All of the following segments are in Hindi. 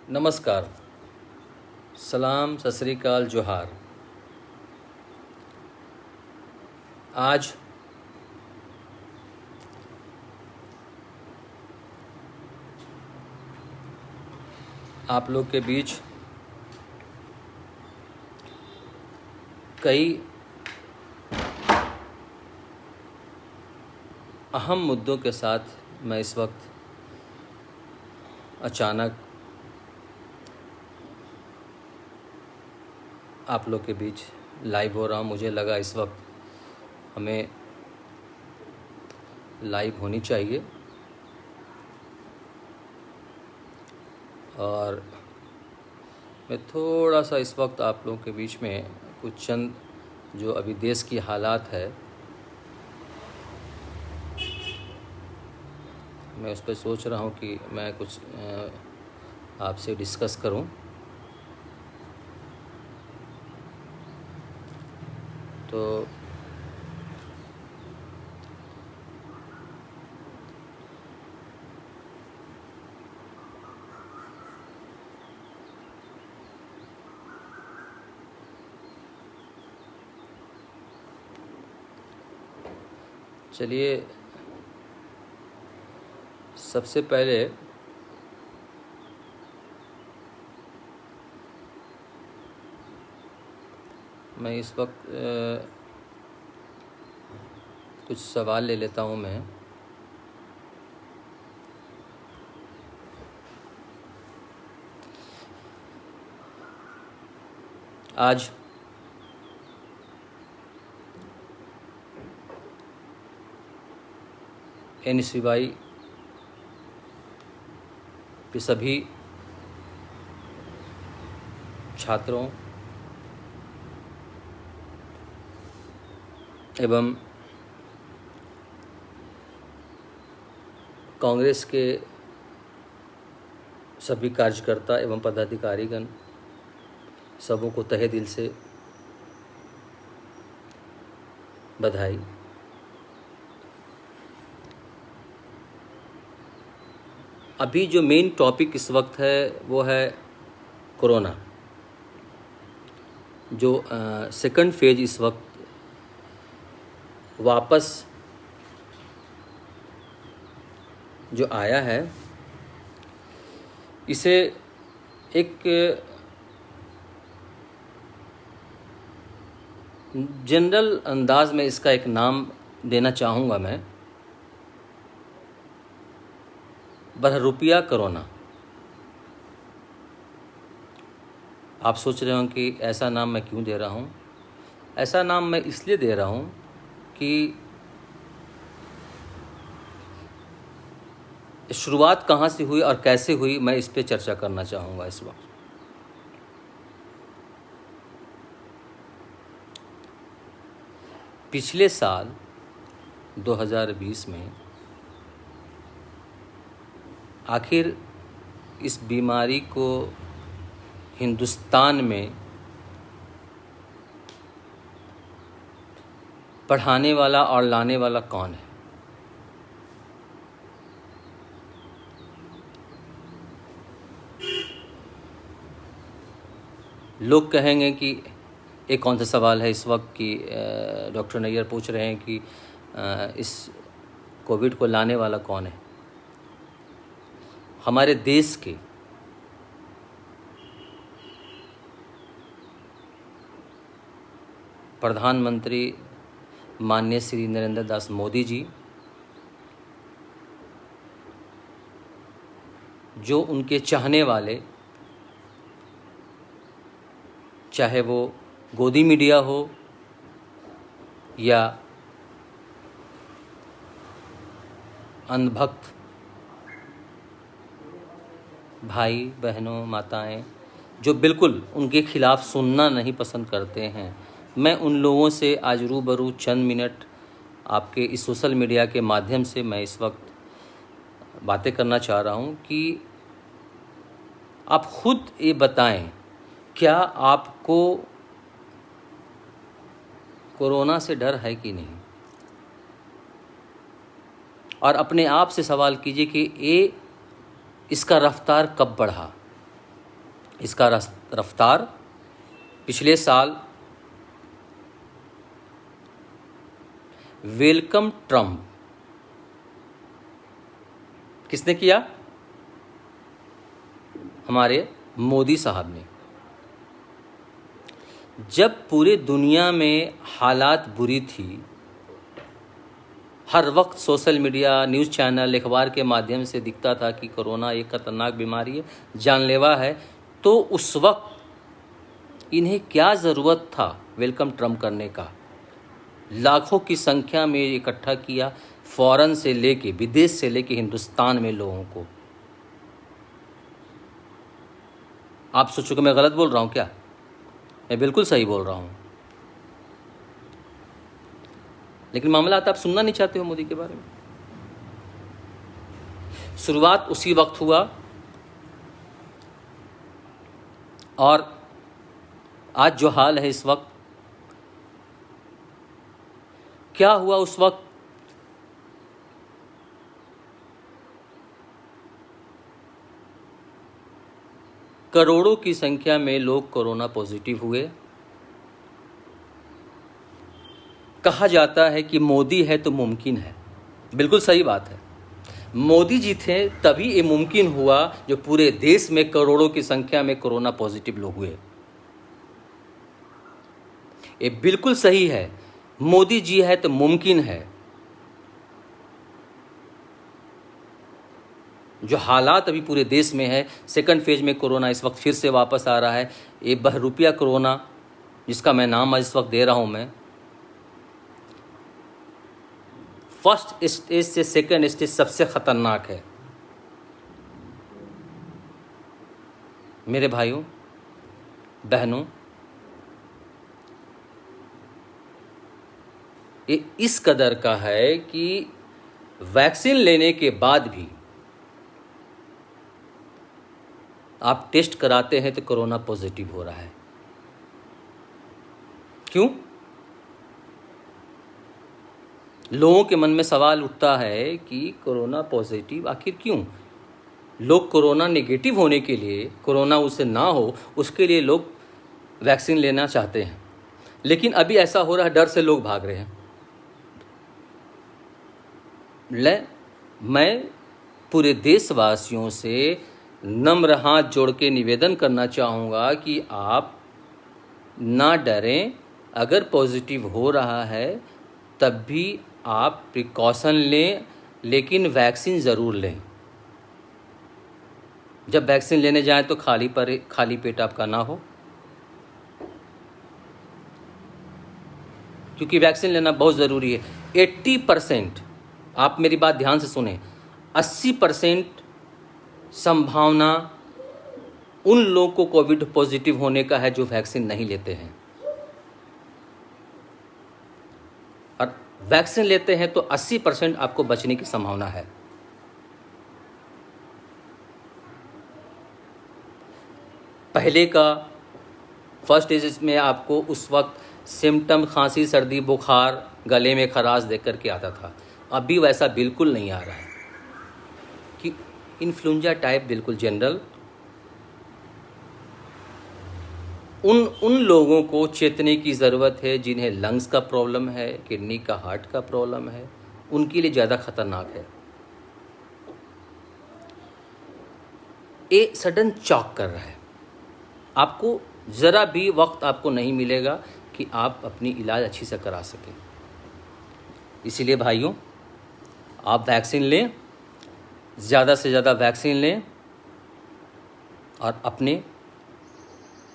नमस्कार, सलाम, सत श्री अकाल, जोहार। आज आप लोग के बीच कई अहम मुद्दों के साथ मैं इस वक्त अचानक आप लोग के बीच लाइव हो रहा हूँ। मुझे लगा इस वक्त हमें लाइव होनी चाहिए और मैं थोड़ा सा इस वक्त आप लोगों के बीच में कुछ चंद जो अभी देश की हालात है मैं उस पर सोच रहा हूँ कि मैं कुछ आपसे डिस्कस करूँ। तो चलिए, सबसे पहले मैं इस वक्त कुछ सवाल ले लेता हूँ। मैं आज NSY के सभी छात्रों एवं कांग्रेस के सभी कार्यकर्ता एवं पदाधिकारीगण सबों को तहे दिल से बधाई। अभी जो मेन टॉपिक इस वक्त है वो है कोरोना। जो सेकंड फेज इस वक्त वापस जो आया है, इसे एक जनरल अंदाज में इसका एक नाम देना चाहूँगा मैं, बहरूपिया कोरोना। आप सोच रहे हो कि ऐसा नाम मैं क्यों दे रहा हूँ। ऐसा नाम मैं इसलिए दे रहा हूँ कि शुरुआत कहाँ से हुई और कैसे हुई, मैं इस पे चर्चा करना चाहूँगा इस वक्त। पिछले साल 2020 में आखिर इस बीमारी को हिंदुस्तान में बढ़ाने वाला और लाने वाला कौन है? लोग कहेंगे कि ये कौन सा सवाल है इस वक्त कि डॉक्टर नैयर पूछ रहे हैं कि इस कोविड को लाने वाला कौन है। हमारे देश के प्रधानमंत्री माननीय श्री नरेंद्र दास मोदी जी, जो उनके चाहने वाले, चाहे वो गोदी मीडिया हो या अंधभक्त भाई बहनों माताएं, जो बिल्कुल उनके खिलाफ सुनना नहीं पसंद करते हैं, मैं उन लोगों से आज रूबरू चंद मिनट आपके इस सोशल मीडिया के माध्यम से मैं इस वक्त बातें करना चाह रहा हूं कि आप खुद ये बताएं, क्या आपको कोरोना से डर है कि नहीं? और अपने आप से सवाल कीजिए कि इसका रफ्तार कब बढ़ा। इसका रफ्तार पिछले साल वेलकम ट्रम्प किसने किया? हमारे मोदी साहब ने। जब पूरे दुनिया में हालात बुरी थी, हर वक्त सोशल मीडिया, न्यूज़ चैनल, अखबार के माध्यम से दिखता था कि कोरोना एक खतरनाक बीमारी है, जानलेवा है, तो उस वक्त इन्हें क्या ज़रूरत था वेलकम ट्रम्प करने का? लाखों की संख्या में इकट्ठा किया, फॉरेन से लेके, विदेश से लेके हिंदुस्तान में लोगों को। आप सोचो कि मैं गलत बोल रहा हूँ क्या? मैं बिल्कुल सही बोल रहा हूँ। लेकिन मामला आता, आप सुनना नहीं चाहते हो मोदी के बारे में। शुरुआत उसी वक्त हुआ और आज जो हाल है इस वक्त, क्या हुआ उस वक्त? करोड़ों की संख्या में लोग कोरोना पॉजिटिव हुए। कहा जाता है कि मोदी है तो मुमकिन है। बिल्कुल सही बात है। मोदी जी थे तभी ये मुमकिन हुआ जो पूरे देश में करोड़ों की संख्या में कोरोना पॉजिटिव लोग हुए। ये बिल्कुल सही है। मोदी जी है तो मुमकिन है। जो हालात अभी पूरे देश में है, सेकंड फेज में कोरोना इस वक्त फिर से वापस आ रहा है। ये बहरूपिया कोरोना, जिसका मैं नाम इस वक्त दे रहा हूं मैं, फर्स्ट स्टेज से सेकंड स्टेज सबसे खतरनाक है। मेरे भाइयों बहनों, ये इस कदर का है कि वैक्सीन लेने के बाद भी आप टेस्ट कराते हैं तो कोरोना पॉजिटिव हो रहा है। क्यों? लोगों के मन में सवाल उठता है कि कोरोना पॉजिटिव आखिर क्यों? लोग कोरोना नेगेटिव होने के लिए, कोरोना उसे ना हो उसके लिए लोग वैक्सीन लेना चाहते हैं। लेकिन अभी ऐसा हो रहा है, डर से लोग भाग रहे हैं। मैं पूरे देशवासियों से नम्र हाथ जोड़ के निवेदन करना चाहूँगा कि आप ना डरें। अगर पॉजिटिव हो रहा है तब भी आप प्रिकॉशन लें, लेकिन वैक्सीन ज़रूर लें। जब वैक्सीन लेने जाएं तो खाली पेट आपका ना हो, क्योंकि वैक्सीन लेना बहुत ज़रूरी है। 80%, आप मेरी बात ध्यान से सुने, 80% संभावना उन लोगों को कोविड पॉजिटिव होने का है जो वैक्सीन नहीं लेते हैं। और वैक्सीन लेते हैं तो 80% आपको बचने की संभावना है। पहले का फर्स्ट स्टेज में आपको उस वक्त सिम्टम खांसी, सर्दी, बुखार, गले में खराश देख करके आता था। अभी वैसा बिल्कुल नहीं आ रहा है कि इन्फ्लुएंजा टाइप बिल्कुल जनरल। उन लोगों को चेतने की ज़रूरत है जिन्हें लंग्स का प्रॉब्लम है, किडनी का, हार्ट का प्रॉब्लम है, उनके लिए ज़्यादा खतरनाक है। ये सडन चॉक कर रहा है। आपको ज़रा भी वक्त आपको नहीं मिलेगा कि आप अपनी इलाज अच्छी से करा सकें। इसीलिए भाइयों, आप वैक्सीन लें, ज़्यादा से ज़्यादा वैक्सीन लें और अपने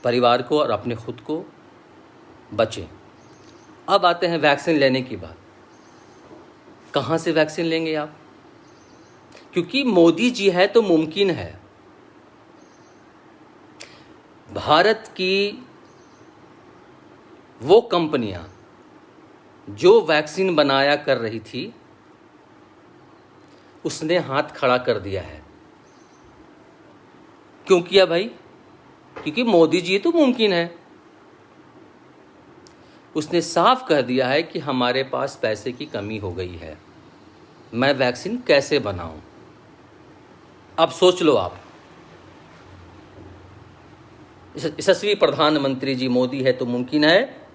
परिवार को और अपने खुद को बचें। अब आते हैं वैक्सीन लेने की बात। कहाँ से वैक्सीन लेंगे आप? क्योंकि मोदी जी है तो मुमकिन है। भारत की वो कंपनियां जो वैक्सीन बनाया कर रही थी, उसने हाथ खड़ा कर दिया है। क्यों किया भाई? क्योंकि मोदी जी तो मुमकिन है। उसने साफ कह दिया है कि हमारे पास पैसे की कमी हो गई है, मैं वैक्सीन कैसे बनाऊं? अब सोच लो आप, यशस्वी प्रधानमंत्री जी मोदी है तो मुमकिन है।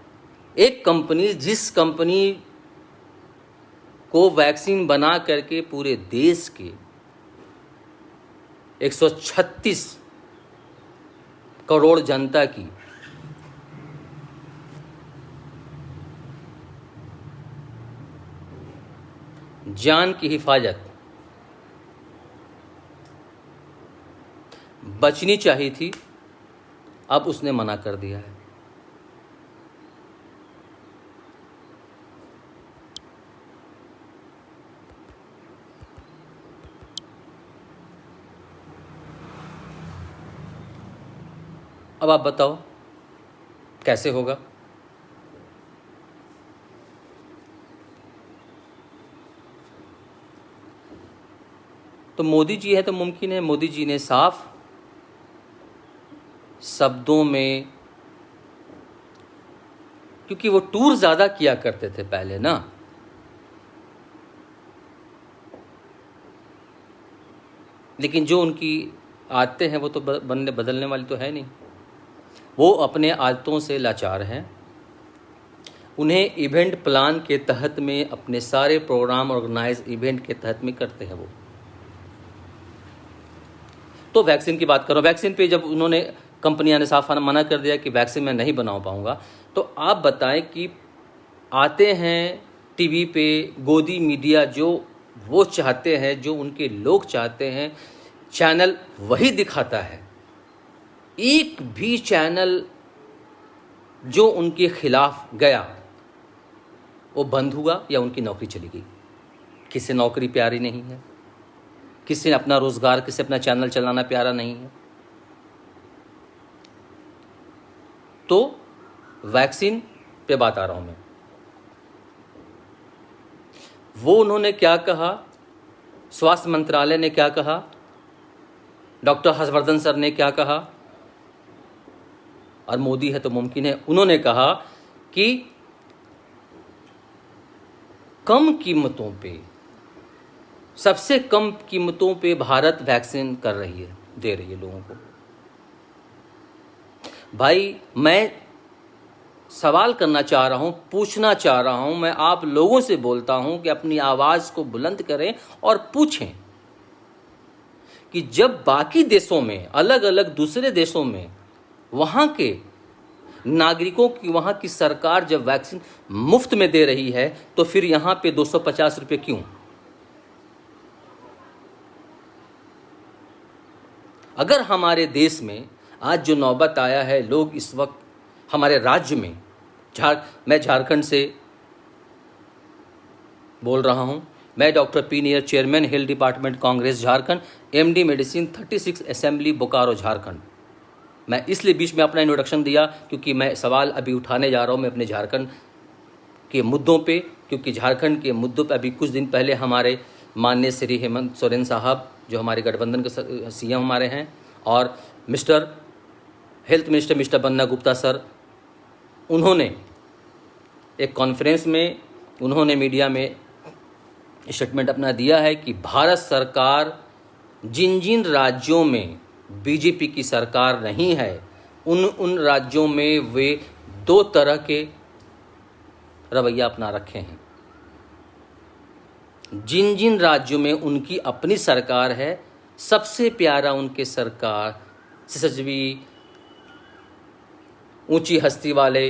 एक कंपनी, जिस कंपनी को वैक्सीन बना करके पूरे देश के 136 करोड़ जनता की जान की हिफाजत बचनी चाहिए थी, अब उसने मना कर दिया है। अब आप बताओ कैसे होगा? तो मोदी जी है तो मुमकिन है। मोदी जी ने साफ शब्दों में, क्योंकि वो टूर ज़्यादा किया करते थे पहले ना, लेकिन जो उनकी आदतें हैं वो तो बदलने वाली तो है नहीं। वो अपने आदतों से लाचार हैं। उन्हें इवेंट प्लान के तहत में अपने सारे प्रोग्राम ऑर्गेनाइज इवेंट के तहत में करते हैं वो। तो वैक्सीन की बात करो, वैक्सीन पे जब उन्होंने, कंपनियां ने साफ मना कर दिया कि वैक्सीन मैं नहीं बना पाऊंगा, तो आप बताएं कि आते हैं टीवी पे गोदी मीडिया, जो वो चाहते हैं, जो उनके लोग चाहते हैं, चैनल वही दिखाता है। एक भी चैनल जो उनके खिलाफ गया वो बंद हुआ या उनकी नौकरी चली गई। किसी नौकरी प्यारी नहीं है, किसी ने अपना रोजगार, किसी अपना चैनल चलाना प्यारा नहीं है। तो वैक्सीन पे बात आ रहा हूं मैं। वो उन्होंने क्या कहा, स्वास्थ्य मंत्रालय ने क्या कहा, डॉक्टर हर्षवर्धन सर ने क्या कहा, और मोदी है तो मुमकिन है, उन्होंने कहा कि कम कीमतों पे, सबसे कम कीमतों पे भारत वैक्सीन कर रही है, दे रही है लोगों को। भाई मैं सवाल करना चाह रहा हूं, पूछना चाह रहा हूं, मैं आप लोगों से बोलता हूं कि अपनी आवाज को बुलंद करें और पूछें कि जब बाकी देशों में, अलग अलग दूसरे देशों में, वहां के नागरिकों की, वहां की सरकार जब वैक्सीन मुफ्त में दे रही है, तो फिर यहां पे 250 रुपये क्यों? अगर हमारे देश में आज जो नौबत आया है, लोग इस वक्त हमारे राज्य में, मैं झारखंड से बोल रहा हूं, मैं doctor P near, chairman health department Congress Jharkhand, MD medicine 36 assembly Bokaro Jharkhand. मैं इसलिए बीच में अपना इंट्रोडक्शन दिया क्योंकि मैं सवाल अभी उठाने जा रहा हूं मैं अपने झारखंड के मुद्दों पे, क्योंकि झारखंड के मुद्दों पे अभी कुछ दिन पहले हमारे माननीय श्री हेमंत सोरेन साहब, जो हमारे गठबंधन के सीएम हमारे हैं, और mister health minister mister Banna Gupta sir, उन्होंने एक कॉन्फ्रेंस में, उन्होंने मीडिया में स्टेटमेंट अपना दिया है कि भारत सरकार जिन जिन राज्यों में बीजेपी की सरकार नहीं है, उन राज्यों में वे 2 तरह के रवैया अपना रखे हैं। जिन जिन राज्यों में उनकी अपनी सरकार है, सबसे प्यारा उनके सरकार सजवी, ऊंची हस्ती वाले,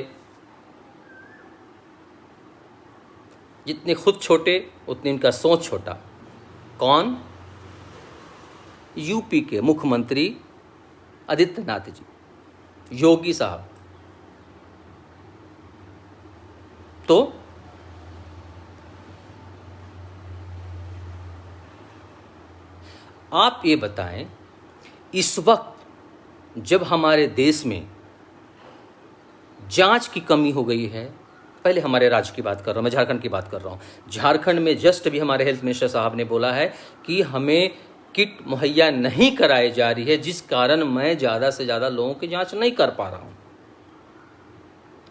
जितने खुद छोटे उतनी उनका सोच छोटा। कौन? यूपी के मुख्यमंत्री आदित्यनाथ जी, योगी साहब। तो आप ये बताएं, इस वक्त जब हमारे देश में जांच की कमी हो गई है, पहले हमारे राज्य की बात कर रहा हूं, मैं झारखंड की बात कर रहा हूं। झारखंड में जस्ट भी हमारे हेल्थ मिनिस्टर साहब ने बोला है कि हमें किट मुहैया नहीं कराई जा रही है, जिस कारण मैं ज़्यादा से ज़्यादा लोगों की जांच नहीं कर पा रहा हूं।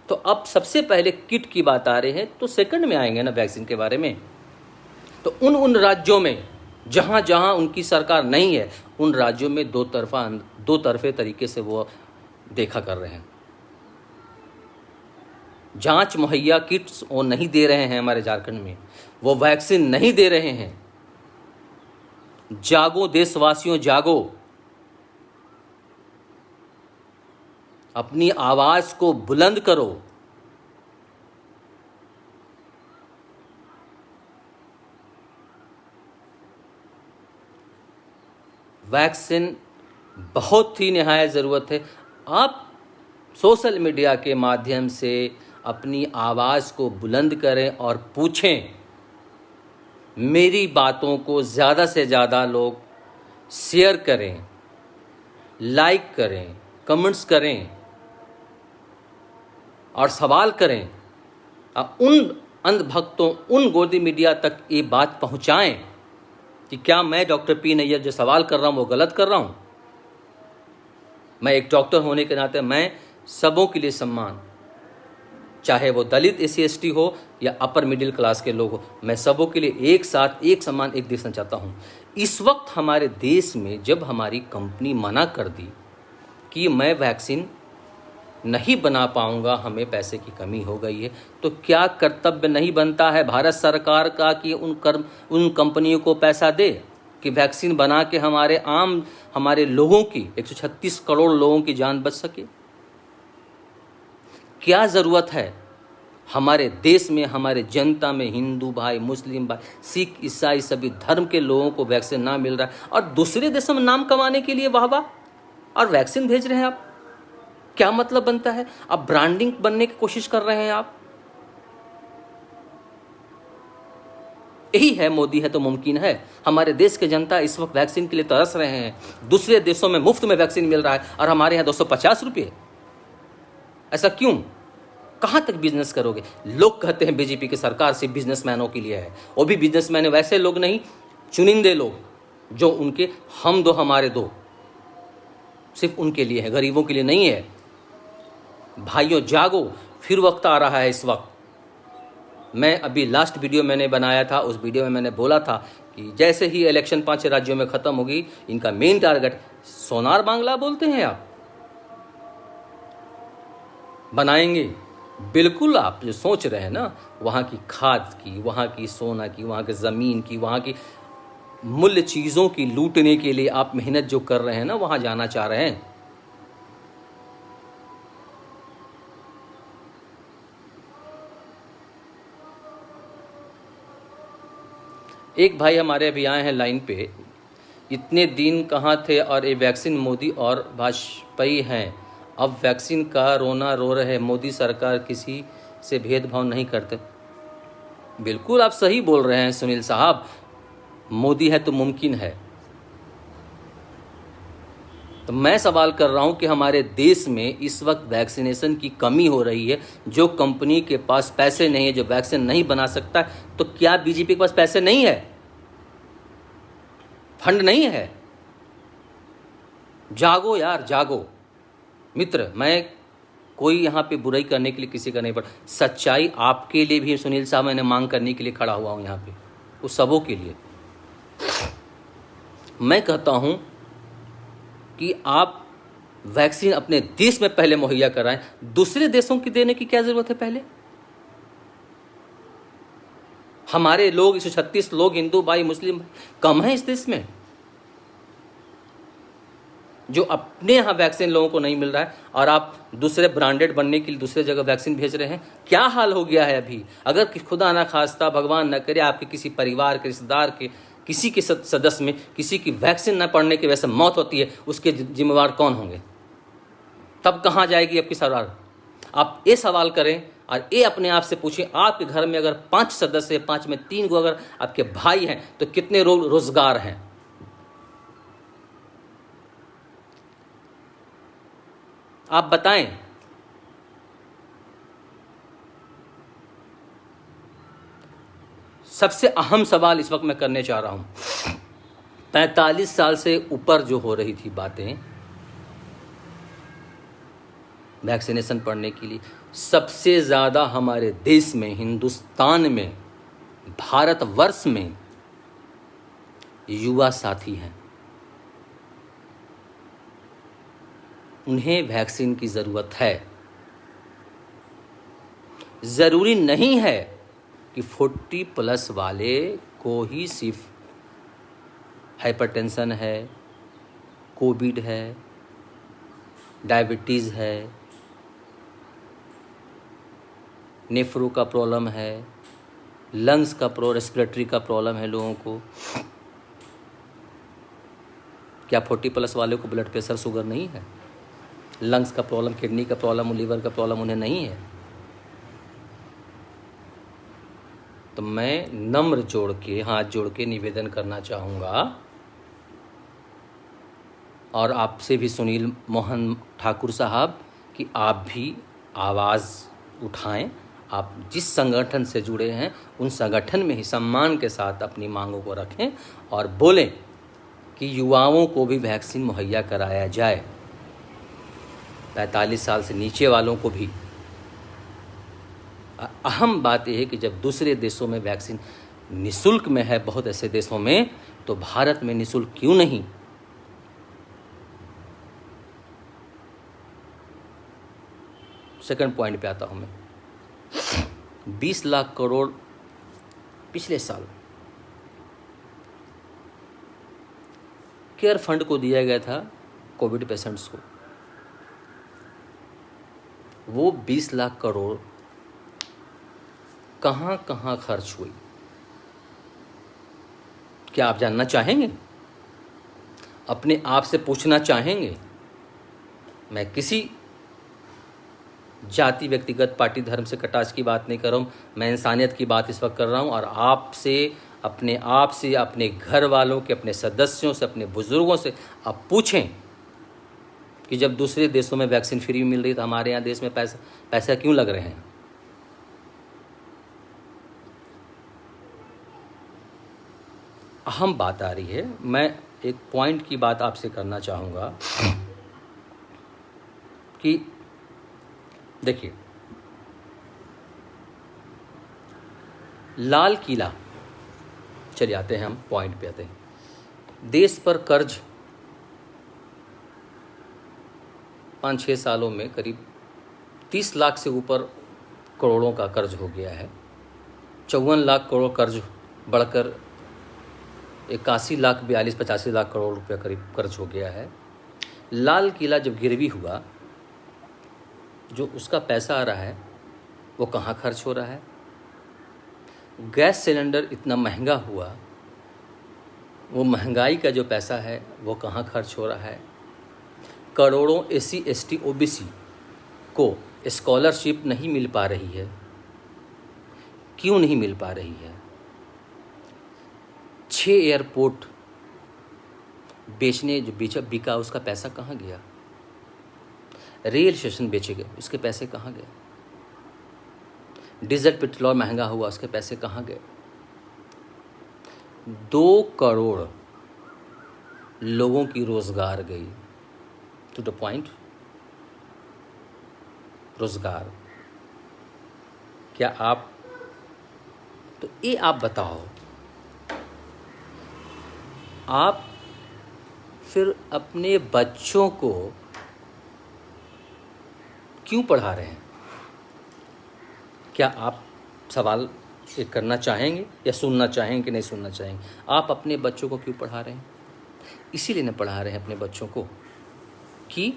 तो अब सबसे पहले किट की बात आ रही है, तो सेकंड में आएंगे ना वैक्सीन के बारे में। तो उन राज्यों में जहां जहां उनकी सरकार नहीं है, उन राज्यों में दो तरफे तरीके से वो देखा कर रहे हैं। जांच मुहैया किट्स वो नहीं दे रहे हैं हमारे झारखंड में, वो वैक्सीन नहीं दे रहे हैं। जागो देशवासियों, जागो, अपनी आवाज को बुलंद करो। वैक्सीन बहुत ही निहायत ज़रूरत है। आप सोशल मीडिया के माध्यम से अपनी आवाज़ को बुलंद करें और पूछें। मेरी बातों को ज़्यादा से ज़्यादा लोग शेयर करें, लाइक करें, कमेंट्स करें और सवाल करें। उन अंधभक्तों, उन गोदी मीडिया तक ये बात पहुंचाएं कि क्या मैं डॉक्टर पी नैयर जो सवाल कर रहा हूं वो गलत कर रहा हूं। मैं एक डॉक्टर होने के नाते मैं सबों के लिए सम्मान, चाहे वो दलित, SC ST हो या अपर मिडिल क्लास के लोग हो, मैं सबों के लिए एक साथ एक सम्मान एक देना चाहता हूं। इस वक्त हमारे देश में जब हमारी कंपनी मना कर दी कि मैं वैक्सीन नहीं बना पाऊंगा, हमें पैसे की कमी हो गई है, तो क्या कर्तव्य नहीं बनता है भारत सरकार का कि उन कंपनियों को पैसा दे कि वैक्सीन बना के हमारे लोगों की 136 करोड़ लोगों की जान बच सके। क्या ज़रूरत है हमारे देश में, हमारे जनता में, हिंदू भाई, मुस्लिम भाई, सिख, ईसाई, सभी धर्म के लोगों को वैक्सीन ना मिल रहा है और दूसरे देशों में नाम कमाने के लिए वाह और वैक्सीन भेज रहे हैं आप। क्या मतलब बनता है? आप ब्रांडिंग बनने की कोशिश कर रहे हैं आप। यही है मोदी है तो मुमकिन है। हमारे देश के जनता इस वक्त वैक्सीन के लिए तरस रहे हैं। दूसरे देशों में मुफ्त में वैक्सीन मिल रहा है और हमारे यहाँ 250 रुपये। ऐसा क्यों? कहाँ तक बिजनेस करोगे? लोग कहते हैं बीजेपी की सरकार सिर्फ बिजनेसमैनों के लिए है। वो भी बिजनेसमैन वैसे लोग नहीं, चुनिंदे लोग जो उनके हम दो हमारे दो, सिर्फ उनके लिए है, गरीबों के लिए नहीं है। भाइयों जागो, फिर वक्त आ रहा है इस वक्त। मैं अभी लास्ट वीडियो मैंने बनाया था, उस वीडियो में मैंने बोला था कि जैसे ही इलेक्शन 5 राज्यों में ख़त्म होगी, इनका मेन टारगेट सोनार बांग्ला बोलते हैं आप, बनाएंगे। बिल्कुल आप जो सोच रहे हैं ना, वहाँ की खाद की, वहाँ की सोना की, वहाँ की ज़मीन की, वहाँ की मूल्य चीज़ों की लूटने के लिए आप मेहनत जो कर रहे हैं ना, वहाँ जाना चाह रहे हैं। एक भाई हमारे अभी आए हैं लाइन पे, इतने दिन कहाँ थे और ये वैक्सीन मोदी और वाजपेयी हैं, अब वैक्सीन का रोना रो रहे, मोदी सरकार किसी से भेदभाव नहीं करते। बिल्कुल आप सही बोल रहे हैं सुनील साहब, मोदी है तो मुमकिन है। तो मैं सवाल कर रहा हूं कि हमारे देश में इस वक्त वैक्सीनेशन की कमी हो रही है, जो कंपनी के पास पैसे नहीं है, जो वैक्सीन नहीं बना सकता, तो क्या बीजेपी के पास पैसे नहीं है, फंड नहीं है? जागो यार, जागो मित्र। मैं कोई यहाँ पे बुराई करने के लिए किसी का नहीं, पर सच्चाई आपके लिए भी सुनील साहब, मैंने मांग करने के लिए खड़ा हुआ हूँ यहाँ पे, उस सबों के लिए। मैं कहता हूँ कि आप वैक्सीन अपने देश में पहले मुहैया कराएं, दूसरे देशों की देने की क्या ज़रूरत है? पहले हमारे लोग 136 लोग, हिंदू भाई, मुस्लिम भाई कम है इस देश में, जो अपने यहाँ वैक्सीन लोगों को नहीं मिल रहा है और आप दूसरे ब्रांडेड बनने के लिए दूसरे जगह वैक्सीन भेज रहे हैं। क्या हाल हो गया है अभी? अगर खुदा ना खास्ता, भगवान न करे, आपके किसी परिवार के, रिश्तेदार के, किसी के सदस्य में किसी की वैक्सीन न पड़ने की वजह से मौत होती है, उसके जिम्मेवार कौन होंगे? तब कहाँ जाएगी आपकी सरकार? आप ये सवाल करें और ये अपने आप से पूछें, आपके घर में अगर 5 सदस्य, 5 में 3 को अगर आपके भाई हैं, तो कितने रोजगार हैं? आप बताएं। सबसे अहम सवाल इस वक्त मैं करने चाह रहा हूं, 45 साल से ऊपर जो हो रही थी बातें वैक्सीनेशन पढ़ने के लिए, सबसे ज़्यादा हमारे देश में, हिंदुस्तान में, भारतवर्ष में युवा साथी हैं। उन्हें वैक्सीन की ज़रूरत है। ज़रूरी नहीं है कि 40+ वाले को ही सिर्फ हाइपरटेंशन है, कोविड है, डायबिटीज़ है, नेफ्रो का प्रॉब्लम है, लंग्स का रेस्पिरेटरी का प्रॉब्लम है लोगों को। क्या 40+ वाले को ब्लड प्रेशर, शुगर नहीं है? लंग्स का प्रॉब्लम, किडनी का प्रॉब्लम, लीवर का प्रॉब्लम उन्हें नहीं है? तो मैं नम्र हाथ जोड़ के निवेदन करना चाहूँगा, और आपसे भी सुनील मोहन ठाकुर साहब, कि आप भी आवाज़ उठाएं। आप जिस संगठन से जुड़े हैं उन संगठन में ही सम्मान के साथ अपनी मांगों को रखें और बोलें कि युवाओं को भी वैक्सीन मुहैया कराया जाए, 45 साल से नीचे वालों को भी। अहम बात यह है कि जब दूसरे देशों में वैक्सीन निःशुल्क में है, बहुत ऐसे देशों में, तो भारत में निःशुल्क क्यों नहीं? सेकंड पॉइंट पे आता हूं मैं। 20 लाख करोड़ पिछले साल केयर फंड को दिया गया था कोविड पेशेंट्स को। वो 20 लाख करोड़ कहां कहां खर्च हुई, क्या आप जानना चाहेंगे? अपने आप से पूछना चाहेंगे? मैं किसी जाति, व्यक्तिगत, पार्टी, धर्म से कटाक्ष की बात नहीं कर रहा हूँ, मैं इंसानियत की बात इस वक्त कर रहा हूँ। और आपसे, अपने आप से, अपने घर वालों के, अपने सदस्यों से, अपने बुजुर्गों से आप पूछें कि जब दूसरे देशों में वैक्सीन फ्री मिल रही है तो हमारे यहाँ देश में पैसा क्यों लग रहे हैं? अहम बात आ रही है। मैं एक पॉइंट की बात आपसे करना चाहूँगा कि देखिए, लाल किला, चलिए आते हैं हम पॉइंट पे आते हैं। देश पर कर्ज 5-6 सालों में करीब 30 लाख से ऊपर करोड़ों का कर्ज हो गया है। 54 लाख करोड़ कर्ज बढ़कर 81 लाख, 42-85 लाख करोड़ रुपया करीब कर्ज हो गया है। लाल किला जब गिरवी हुआ, जो उसका पैसा आ रहा है वो कहाँ खर्च हो रहा है? गैस सिलेंडर इतना महंगा हुआ, वो महंगाई का जो पैसा है वो कहाँ खर्च हो रहा है? करोड़ों SC ST OBC को स्कॉलरशिप नहीं मिल पा रही है। क्यों नहीं मिल पा रही है? 6 एयरपोर्ट बेचने जो बिका, उसका पैसा कहाँ गया? रेल स्टेशन बेचे गए, उसके पैसे कहाँ गए? डीजल पेट्रोल महंगा हुआ, उसके पैसे कहाँ गए? 2 करोड़ लोगों की रोजगार गई। टू द पॉइंट, रोजगार। क्या आप, तो ये आप बताओ, आप फिर अपने बच्चों को क्यों पढ़ा रहे हैं? क्या आप सवाल ये करना चाहेंगे या सुनना चाहेंगे कि नहीं सुनना चाहेंगे? आप अपने बच्चों को क्यों पढ़ा रहे हैं? इसीलिए न पढ़ा रहे हैं अपने बच्चों को कि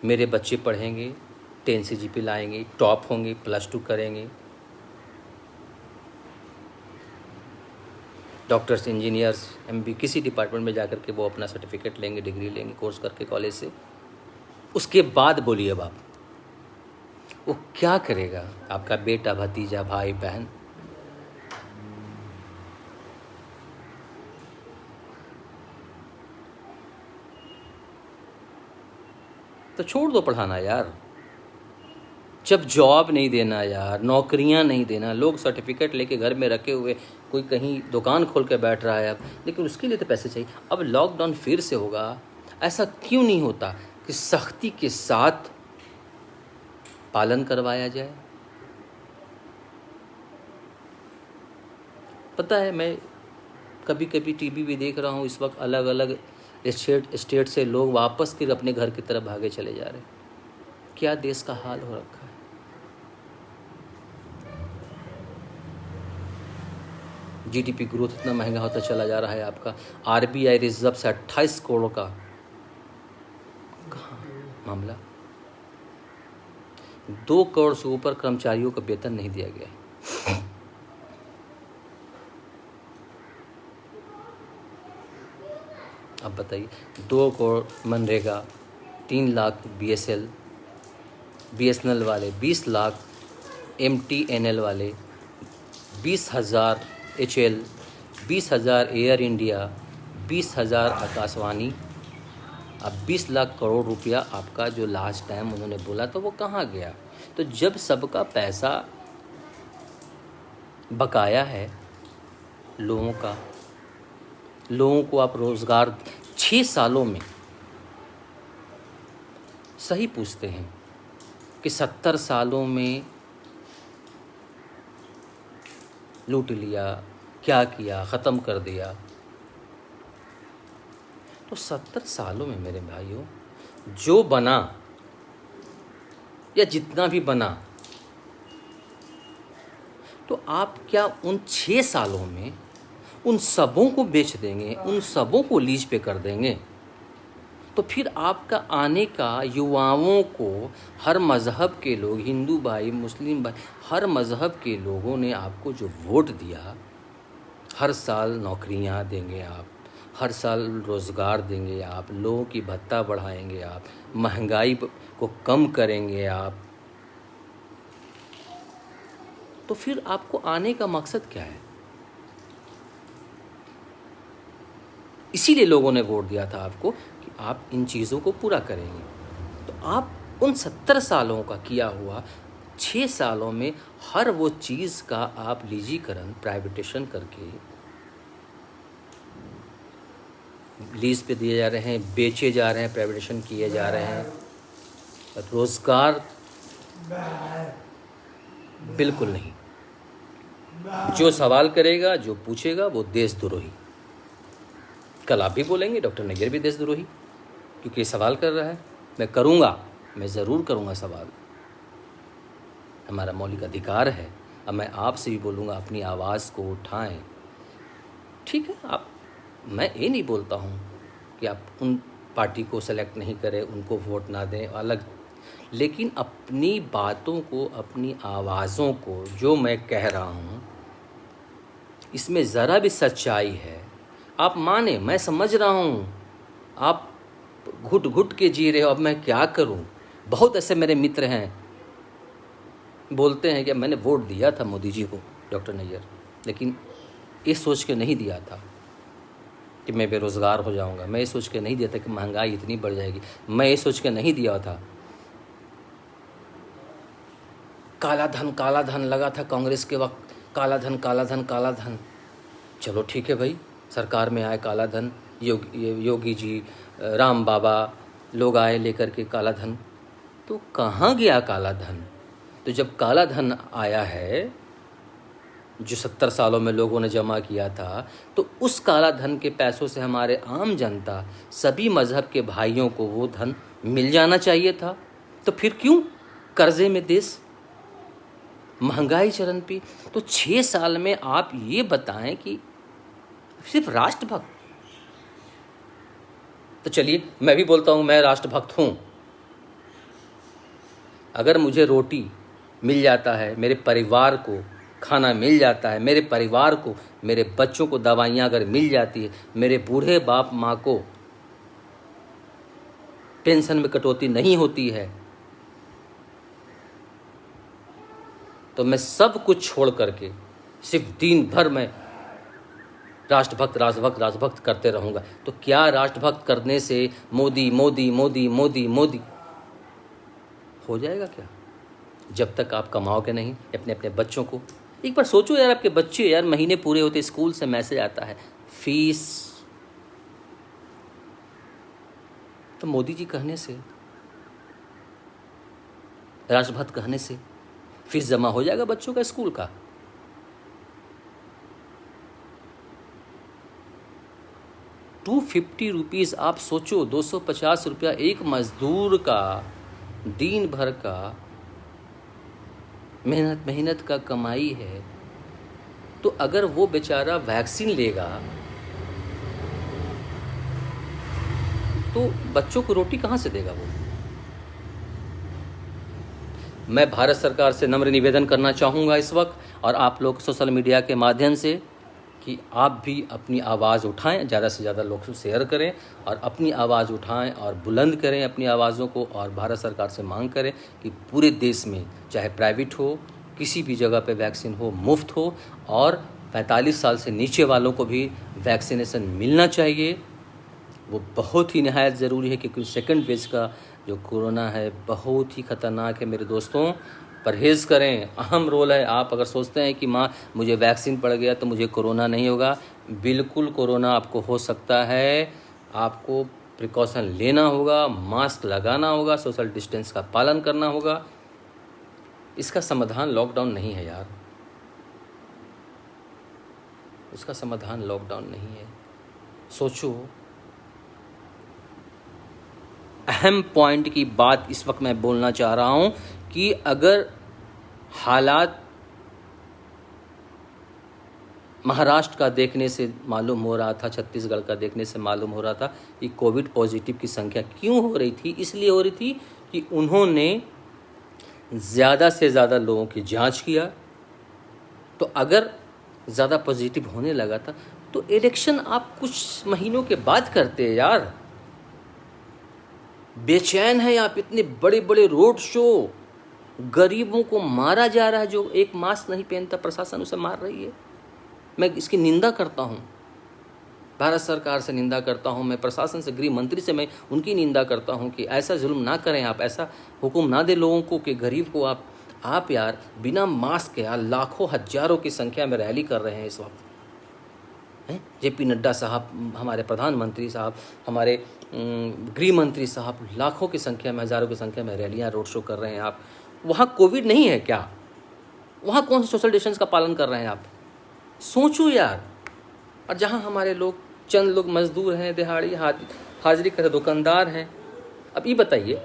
मेरे बच्चे पढ़ेंगे, 10 CGP लाएंगे, टॉप होंगे, +2 करेंगे, डॉक्टर्स, इंजीनियर्स, MB किसी डिपार्टमेंट में जाकर के वो अपना सर्टिफिकेट लेंगे, डिग्री लेंगे कोर्स करके कॉलेज से। उसके बाद बोलिए बाप, वो क्या करेगा? आपका बेटा, भतीजा, भाई, बहन। तो छोड़ दो पढ़ाना यार। जब जॉब नहीं देना यार, नौकरियां नहीं देना, लोग सर्टिफिकेट लेके घर में रखे हुए, कोई कहीं दुकान खोल के बैठ रहा है अब, लेकिन उसके लिए तो पैसे चाहिए। अब लॉकडाउन फिर से होगा, ऐसा क्यों नहीं होता कि सख्ती के साथ पालन करवाया जाए? पता है, मैं कभी कभी टीवी भी देख रहा हूँ इस वक्त, अलग अलग स्टेट से लोग वापस फिर अपने घर की तरफ भागे चले जा रहे हैं। क्या देश का हाल हो रखा है। जीडीपी ग्रोथ इतना महंगा होता चला जा रहा है आपका। आरबीआई रिजर्व से 28 करोड़ का कहाँ मामला। 2 करोड़ से ऊपर कर्मचारियों का वेतन नहीं दिया गया है। अब बताइए, 2 करोड़ मनरेगा, 3 लाख बीएसएनएल वाले, 20 लाख एमटीएनएल वाले, 20,000 एचएल, 20,000 एयर इंडिया, 20,000 आकाशवाणी। अब 20 लाख करोड़ रुपया आपका जो लास्ट टाइम उन्होंने बोला तो वो कहाँ गया। तो जब सबका पैसा बकाया है लोगों का, लोगों को आप रोज़गार 6 सालों में, सही पूछते हैं कि 70 सालों में लूट लिया, क्या किया, ख़त्म कर दिया। तो 70 सालों में मेरे भाइयों जो बना या जितना भी बना, तो आप क्या उन 6 सालों में उन सबों को बेच देंगे, उन सबों को लीज पे कर देंगे? तो फिर आपका आने का युवाओं को, हर मज़हब के लोग, हिंदू भाई, मुस्लिम भाई, हर मज़हब के लोगों ने आपको जो वोट दिया, हर साल नौकरियां देंगे आप, हर साल रोज़गार देंगे आप, लोगों की भत्ता बढ़ाएंगे आप, महंगाई को कम करेंगे आप, तो फिर आपको आने का मकसद क्या है? इसीलिए लोगों ने वोट दिया था आपको कि आप इन चीज़ों को पूरा करेंगे। तो आप उन 70 सालों का किया हुआ 6 सालों में हर वो चीज़ का आप लीजीकरण, प्राइवेटेशन करके लीज पे दिए जा रहे हैं, बेचे जा रहे हैं, प्राइवेटेशन किए जा रहे हैं। रोज़गार बिल्कुल नहीं। जो सवाल करेगा, जो पूछेगा, वो देशद्रोही। कल आप भी बोलेंगे डॉक्टर नैयर भी देशद्रोही, क्योंकि ये सवाल कर रहा है। मैं करूँगा, मैं ज़रूर करूँगा सवाल, हमारा मौलिक अधिकार है। अब मैं आपसे भी बोलूँगा, अपनी आवाज़ को उठाएं। ठीक है, आप, मैं ये नहीं बोलता हूँ कि आप उन पार्टी को सेलेक्ट नहीं करें, उनको वोट ना दें, अलग, लेकिन अपनी बातों को, अपनी आवाज़ों को, जो मैं कह रहा हूँ इसमें ज़रा भी सच्चाई है, आप माने। मैं समझ रहा हूँ आप घुट घुट के जी रहे हो, अब मैं क्या करूँ। बहुत ऐसे मेरे मित्र हैं, बोलते हैं कि मैंने वोट दिया था मोदी जी को, डॉक्टर नैयर, लेकिन ये सोच के नहीं दिया था कि मैं बेरोज़गार हो जाऊंगा, मैं ये सोच के नहीं दिया था कि महंगाई इतनी बढ़ जाएगी, मैं ये सोच के नहीं दिया था। काला धन लगा था कांग्रेस के वक्त, काला धन। चलो ठीक है भाई, सरकार में आए काला धन, योगी जी, राम बाबा, लोग आए लेकर के काला धन, तो कहाँ गया काला धन? तो जब काला धन आया है जो 70 सालों में लोगों ने जमा किया था, तो उस काला धन के पैसों से हमारे आम जनता, सभी मज़हब के भाइयों को वो धन मिल जाना चाहिए था। तो फिर क्यों कर्जे में देश, महंगाई चरम पे? तो 6 साल में आप ये बताएं कि सिर्फ राष्ट्रभक्त। तो चलिए, मैं भी बोलता हूँ मैं राष्ट्रभक्त हूँ। अगर मुझे रोटी मिल जाता है, मेरे परिवार को खाना मिल जाता है, मेरे परिवार को, मेरे बच्चों को दवाइयाँ अगर मिल जाती है, मेरे बूढ़े बाप माँ को पेंशन में कटौती नहीं होती है, तो मैं सब कुछ छोड़ करके सिर्फ दिन भर मैं राष्ट्रभक्त करते रहूँगा। तो क्या राष्ट्रभक्त करने से मोदी हो जाएगा क्या? जब तक आप कमाओगे नहीं अपने अपने बच्चों को। एक बार सोचो यार, आपके बच्चे, यार महीने पूरे होते, स्कूल से मैसेज आता है फीस, तो मोदी जी कहने से, राष्ट्रभक्त कहने से फीस जमा हो जाएगा बच्चों का स्कूल का। ₹250 आप सोचो, 250 रुपया एक मजदूर का दिन भर का मेहनत का कमाई है। तो अगर वो बेचारा वैक्सीन लेगा तो बच्चों को रोटी कहाँ से देगा वो? मैं भारत सरकार से नम्र निवेदन करना चाहूँगा इस वक्त, और आप लोग सोशल मीडिया के माध्यम से, कि आप भी अपनी आवाज़ उठाएं, ज़्यादा से ज़्यादा लोग शेयर करें और अपनी आवाज़ उठाएं और बुलंद करें अपनी आवाज़ों को, और भारत सरकार से मांग करें कि पूरे देश में, चाहे प्राइवेट हो, किसी भी जगह पे वैक्सीन हो, मुफ्त हो, और 45 साल से नीचे वालों को भी वैक्सीनेशन मिलना चाहिए। वो बहुत ही निहायत ज़रूरी है, क्योंकि सेकंड वेव का जो कोरोना है बहुत ही ख़तरनाक है मेरे दोस्तों। परहेज़ करें, अहम रोल है। आप अगर सोचते हैं कि माँ मुझे वैक्सीन पड़ गया तो मुझे कोरोना नहीं होगा, बिल्कुल कोरोना आपको हो सकता है। आपको प्रिकॉशन लेना होगा, मास्क लगाना होगा, सोशल डिस्टेंस का पालन करना होगा। इसका समाधान लॉकडाउन नहीं है यार, इसका समाधान लॉकडाउन नहीं है। सोचो, अहम पॉइंट की बात इस वक्त मैं बोलना चाह रहा हूं कि अगर हालात महाराष्ट्र का देखने से मालूम हो रहा था, छत्तीसगढ़ का देखने से मालूम हो रहा था कि कोविड पॉजिटिव की संख्या क्यों हो रही थी, इसलिए हो रही थी कि उन्होंने ज़्यादा से ज़्यादा लोगों की जांच किया। तो अगर ज़्यादा पॉजिटिव होने लगा था तो इलेक्शन आप कुछ महीनों के बाद करते हैं यार। बेचैन है आप, इतने बड़े बड़े रोड शो, गरीबों को मारा जा रहा है, जो एक मास्क नहीं पहनता प्रशासन उसे मार रही है। मैं इसकी निंदा करता हूँ, भारत सरकार से निंदा करता हूँ, मैं प्रशासन से, गृह मंत्री से मैं उनकी निंदा करता हूँ कि ऐसा जुल्म ना करें आप, ऐसा हुक्म ना दे लोगों को कि गरीब को आप यार बिना मास्क के यार लाखों हजारों की संख्या में रैली कर रहे हैं इस वक्त हैं। जेपी नड्डा साहब, हमारे प्रधानमंत्री साहब, हमारे गृह मंत्री साहब लाखों की संख्या में, हज़ारों की संख्या में रैलियां, रोड शो कर रहे हैं। आप वहाँ कोविड नहीं है क्या? वहाँ कौन सा सोशल डिस्टेंस का पालन कर रहे हैं आप? सोचो यार। और जहाँ हमारे लोग, चंद लोग मजदूर हैं, दिहाड़ी हाजिरी करते दुकानदार हैं। अब ये बताइए,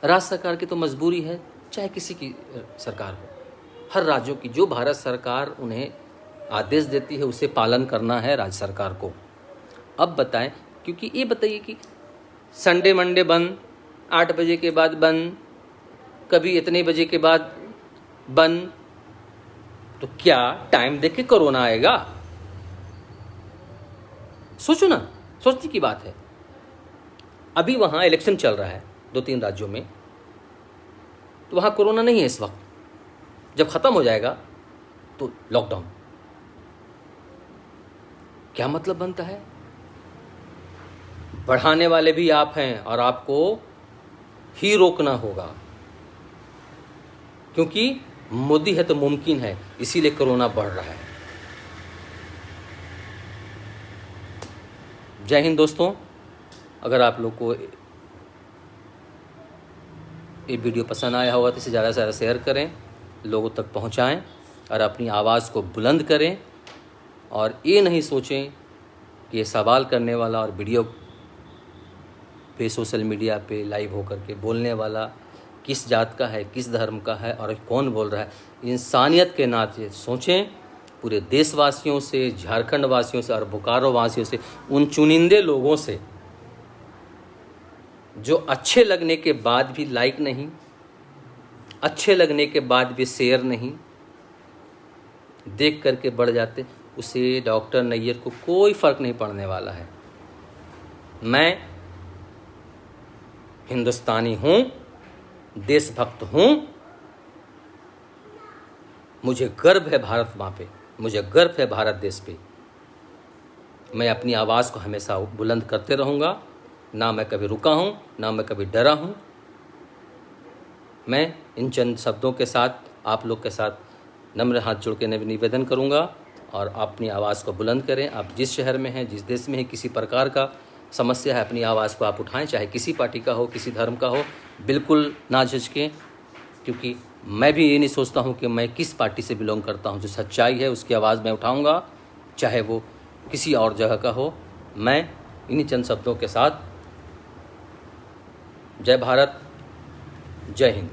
राज्य सरकार की तो मजबूरी है, चाहे किसी की सरकार हो, हर राज्यों की जो भारत सरकार उन्हें आदेश देती है उसे पालन करना है राज्य सरकार को। अब बताएं, क्योंकि ये बताइए कि संडे मंडे बंद, 8 बजे के बाद बंद, कभी इतने बजे के बाद बंद, तो क्या टाइम देख के कोरोना आएगा? सोचो ना, सोचने की बात है। अभी वहाँ इलेक्शन चल रहा है 2-3 राज्यों में, तो वहाँ कोरोना नहीं है इस वक्त। जब ख़त्म हो जाएगा तो लॉकडाउन। क्या मतलब बनता है? बढ़ाने वाले भी आप हैं और आपको ही रोकना होगा, क्योंकि मोदी है तो मुमकिन है, इसीलिए कोरोना बढ़ रहा है। जय हिंद दोस्तों। अगर आप लोग को ये वीडियो पसंद आया होगा तो इसे ज़्यादा से ज़्यादा शेयर करें, लोगों तक पहुंचाएं और अपनी आवाज़ को बुलंद करें। और ये नहीं सोचें कि ये सवाल करने वाला और वीडियो पे, सोशल मीडिया पे लाइव होकर के बोलने वाला किस जात का है, किस धर्म का है और कौन बोल रहा है। इंसानियत के नाते सोचें, पूरे देशवासियों से, झारखंड वासियों से और बोकारो वासियों से, उन चुनिंदे लोगों से जो अच्छे लगने के बाद भी लाइक नहीं, अच्छे लगने के बाद भी शेयर नहीं, देख करके बढ़ जाते, उसे डॉक्टर नैयर को कोई फ़र्क नहीं पड़ने वाला है। मैं हिंदुस्तानी हूँ, देशभक्त हूँ, मुझे गर्व है भारत माँ पे, मुझे गर्व है भारत देश पे। मैं अपनी आवाज़ को हमेशा बुलंद करते रहूँगा, ना मैं कभी रुका हूँ, ना मैं कभी डरा हूँ। मैं इन चंद शब्दों के साथ आप लोग के साथ नम्र हाथ जोड़ के निवेदन करूँगा और अपनी आवाज़ को बुलंद करें। आप जिस शहर में हैं, जिस देश में हैं, किसी प्रकार का समस्या है, अपनी आवाज़ को आप उठाएं, चाहे किसी पार्टी का हो, किसी धर्म का हो, बिल्कुल ना झिझकें। क्योंकि मैं भी ये नहीं सोचता हूँ कि मैं किस पार्टी से बिलोंग करता हूँ। जो सच्चाई है उसकी आवाज़ मैं उठाऊँगा, चाहे वो किसी और जगह का हो। मैं इन्हीं चंद शब्दों के साथ जय भारत, जय हिंद।